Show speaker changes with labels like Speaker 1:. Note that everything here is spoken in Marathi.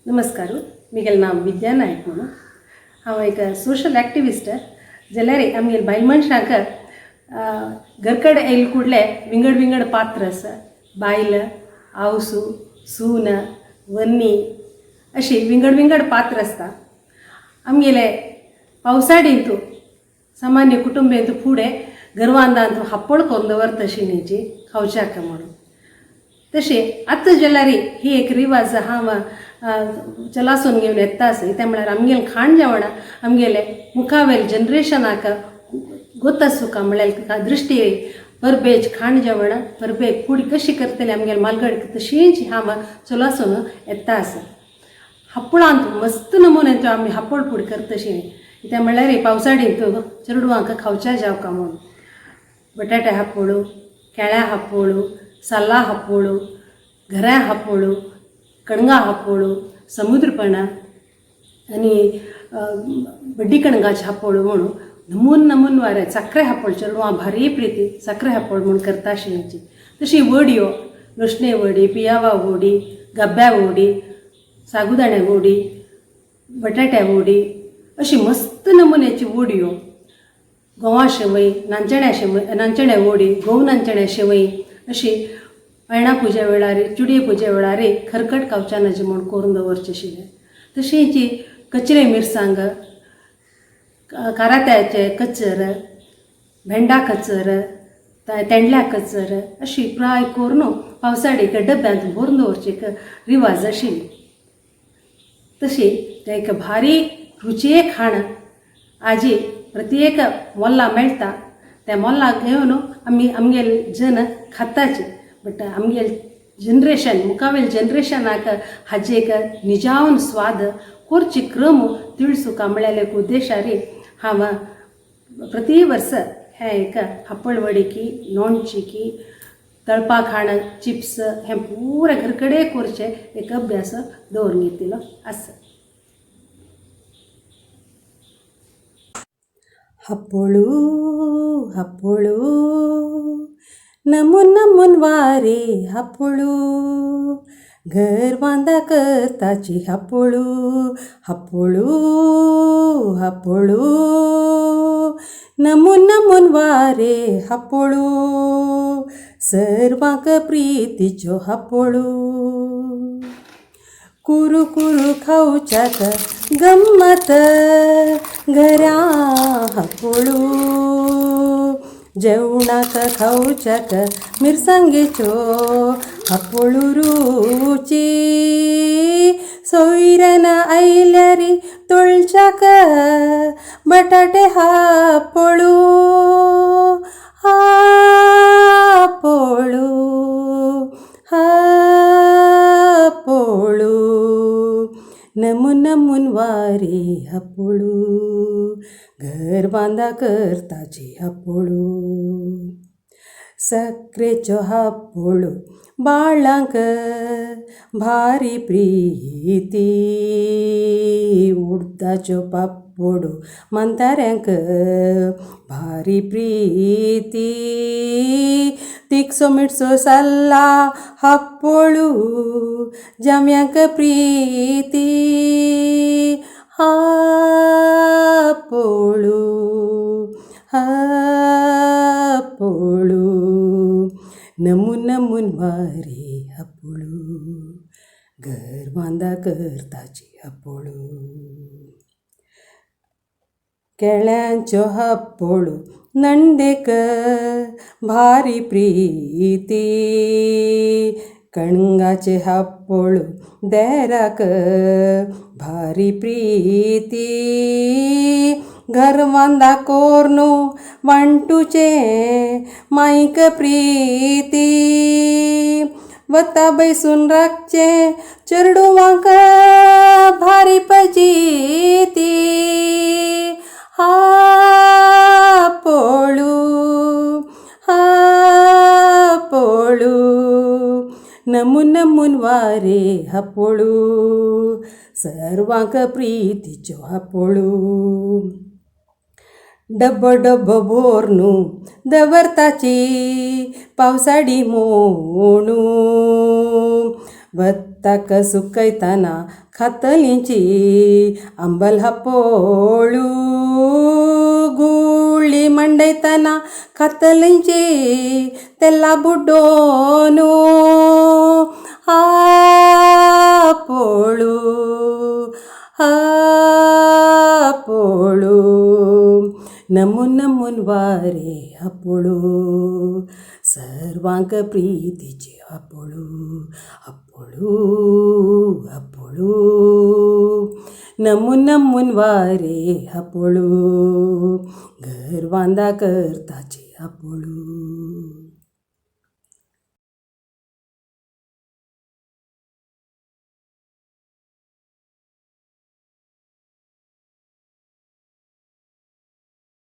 Speaker 1: नमस्कार. म्हगेलें नांव विद्या नायक म्हणून. हांव एक सोशल एक्टिविस्ट. जाल्यार आमगेले बायल मनशांक घरकडेन येयले कुडले विंगड विंगड पात्र आसा. बायल, आवसू, सून, वन्नी अशी विंगड विंगड पात्र आसता. आमगेले पावसाळ्यांतू सामान्य कुटुंबियांतू फुडें घरवांदांतू हाप्पळ करून दवरता शिणेची खावच्याक म्हणून. तशें आतां जाल्यार ही एक रिवाज हांव चलासून घेवन येता त्या म्हळ्यार आमगेलें खाण जेवणां आमगेले मुखावेल जनरेशनाक गोतासुका म्हळ्यार दृश्टी परबेज खाण जेवणां परबेक फुडी कशी करतली आमगेले मालगड तशींच हांव चलासून येता आसा. हाप्पळांत मस्त नमुन्यान आमी हाप्पळ फूड करता तशी कित्याक म्हळ्यार पावसाळ्यांत चेडवांक खावच्या जावका म्हणून. बटाटे हाप्पळू, केळ्या हाप्पळू, साला हाप्पळू, घऱ्या हाप्पळू, कणगां हाप्पळू, समुद्रपणा आनी बड्डी कणगाचे हाप्पळू म्हणून नमून नमून वारे साखरे हाप्पळ चेडवां भारी प्रिती साखरे हाप्पळ म्हणून करता आशिल्लीची. तशी वडयो लसणे वडी, पियावा वडी, गब्ब्या वडी, सागुदाण्या वडी, बटाट्या वडी अशी मस्त नमुन्याची वडयो. गोवा शेवय, नांचण्या वडी, गंव नांचण्या शेवय अशी अयणा पुजे वेळार चुडये पुजे वेळार खरकट खावच्या नजे म्हूण करून दवरचें आशिल्लें. तशींच कचरे मिरसांग, कारात्याचे कचर, भेंडा कचर, तेंडल्या कचर अशी फ्राय करून पावसाळेक डब्यांत भरून दवरची एक रिवाज आशिल्ली. तशी तें एक भारी रुचयेक खाण आजी प्रत्येक मोल्ला मेळटा. त्या मोल्लाक घेवन आमगेले जन खाताचे. बट आमगेले जनरेशन मुखावेल जनरेशनाक हाजे एक निजावन स्वाद करची क्रम तिळसुका म्हळ्यार उद्देशार हांव प्रति वर्स हें एक हाप्पळ वडीकी, लोणचीकी, तळपा खाण, चिप्स हें पुरे घरकडे करचें एक अभ्यास दवरून घेतिल्लो आसा. हाप्पळू हाप्पळू नमून नमून वारे हाप्पळू घर बांदा करताची हाप्पळू हाप्पळू हाप्पळू नमून नमून वारे हाप्पळू सर्वांक प्रीतीच्यो हाप्पळू. कुरू कुरू खावच्याक गम्मत घरा हाप्पळू जेवणाक खावच्याक मिरसांगेच्यो हाप्पळू रुची सोयऱ्यान आयल्यार तोळच्याक बटाटे हाप्पळू हाप्पळू हाप्पळू नमून नमून वारे हाप्पळू घर बांदा करताची हाप्पळू. साखरेच्यो हाप्पळू बाळांक भारी प्रीती उडदाच्यो पापडू मांताऱ्यांक भारी प्रीती तिखसो मिठसो साल्ला हाप्पळू जाम्यांक प्रीती हाप्पळू हाप्पळू नमून नमून वारे हाप्पळू घर बांदा करताची हाप्पळू. केळ्यांच्यो हाप्पळू नंदेक भारी प्रीती कणगाचे हाप्पळू देराक भारी प्रीती घरवांदा कोर्नू वांटूचे माईक प्रीती वता बैसून राखचे चेडवांक भारी पजीती हाप्पळू हाप्पळू नमून नमून वारे हाप्पळू सर्वांक प्रीतीच्यो हाप्पळू. डब्बो डब्बो भोरनू दवरताची पावसाळी म्हणू वत ताक सुकयताना खातलींची अंबल हापोळू गुळी मंडयताना खातलींची तेला बुड्डोनू हापोळू हापोळू नमून नमून वारे हापोळू सर्वांक प्रीतीचे हापोळू हापोळू हापोळू नमून नमून वारे हापोळू घर बांदा करताचे हापोळू.